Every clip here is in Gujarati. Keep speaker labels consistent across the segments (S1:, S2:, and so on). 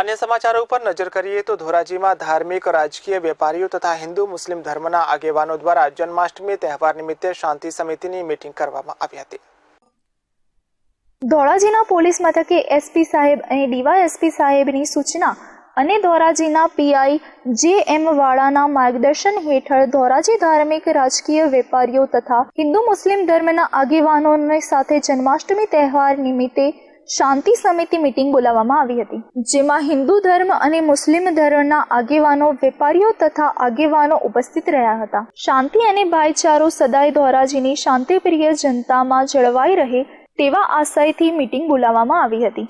S1: अन्य समाचारों पर नजर करिए तो धोराजीમાં धार्मिक राजकीय वेपारीओ तथा हिंदू मुस्लिम धर्मना આગેવાનો દ્વારા જન્માષ્ટમી તહેવાર નિમિત્તે શાંતિ સમિતિની મીટિંગ કરવામાં આવી હતી।
S2: ધોરાજીના પોલીસ મથકે એસપી સાહેબ અને ડીવાયએસપી સાહેબની સૂચના અને ધોરાજીના પીઆઈ જે.એમ. વાળાના માર્ગદર્શન હેઠળ ધોરાજી ધાર્મિક રાજકીય વેપારીઓ તથા હિન્દુ મુસ્લિમ ધર્મના આગેવાનોની સાથે જન્માષ્ટમી તહેવાર નિમિત્તે શાંતિ સમિતિ મીટિંગ બોલાવવામાં આવી હતી, જેમાં હિન્દુ ધર્મ અને મુસ્લિમ ધર્મના આગેવાનો, વેપારીઓ તથા આગેવાનો ઉપસ્થિત રહ્યા હતા। શાંતિ અને ભાઈચારો સદાય ધોરાજીની શાંતિપ્રિય જનતામાં જળવાઈ રહે તેવા આશયથી મીટિંગ બોલાવવામાં આવી હતી।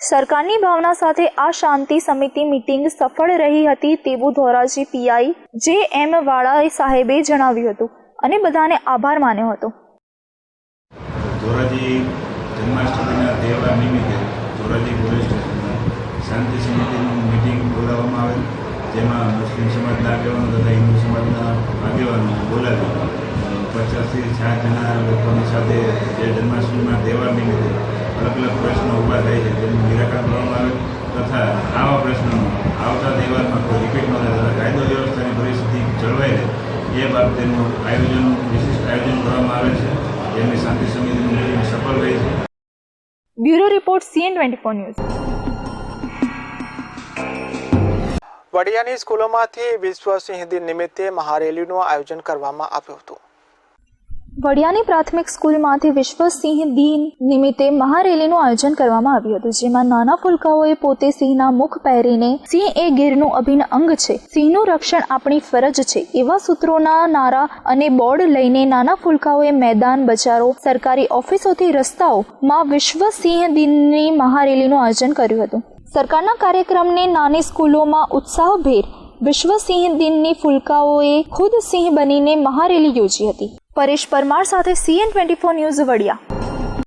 S2: સરકારની ભાવના સાથે આ શાંતિ સમિતિ મીટિંગ સફળ રહી હતી તેવું ધોરાજી પીઆઈ જે.એમ. વાળા સાહેબે જણાવ્યું હતું અને બધાને આભાર માન્યો હતો।
S3: ધોરાજી જન્માષ્ટમીના તહેવાર નિમિત્તે ધોરાજી પોલીસ સ્ટેશનમાં શાંતિ સમિતિની મીટિંગ બોલાવવામાં આવેલ, જેમાં મુસ્લિમ સમાજના આગેવાનો તથા હિન્દુ સમાજના આગેવાનો બોલાવી 50 થી 60 જણા લોકોની સાથે જે જન્માષ્ટમીના તહેવાર નિમિત્તે અલગ અલગ પ્રશ્નો ઊભા થાય છે તેનું નિરાકરણ કરવામાં આવે તથા આવા પ્રશ્નો આવતા તહેવારમાં કોઈ રિપીટ ન થાય તથા કાયદો વ્યવસ્થાની પરિસ્થિતિ જળવાઈ રહે એ બાબતેનું વિશિષ્ટ આયોજન કરવામાં આવે છે, જેની શાંતિ સમિતિની મીટિંગ સફળ રહી છે।
S2: Bureau report CN24 news.
S1: વડિયાની સ્કૂલોમાંથી વિશ્વ સિંહ દિન નિમિત્તે મહારેલીનું આયોજન કરવામાં આવ્યું હતું।
S2: વડિયાની પ્રાથમિક સ્કૂલમાંથી વિશ્વ સિંહ દિન નિમિત્તે મહારેલીનું આયોજન કરવામાં આવ્યું હતું, જેમાં નાના ફુલકાઓએ પોતે સિંહના મુખ પહેરીને સિંહ એ ગીરનું અભિન્ન અંગ છે, સિંહનું રક્ષણ આપણી ફરજ છે એવા સૂત્રોના નારા અને બોર્ડ લઈને નાના ફુલકાઓએ મેદાન, બજારો, સરકારી ઓફિસોથી રસ્તાઓમાં વિશ્વ સિંહ દિનની મહારેલીનું આયોજન કર્યું હતું। સરકારના કાર્યક્રમને નાની સ્કૂલોમાં ઉત્સાહભેર વિશ્વ સિંહ દિનની ફુલકાઓએ ખુદ સિંહ બનીને મહારેલી યોજી હતી। પરેશ પરમાર સાથે CN24 ન્યૂઝ વડિયા।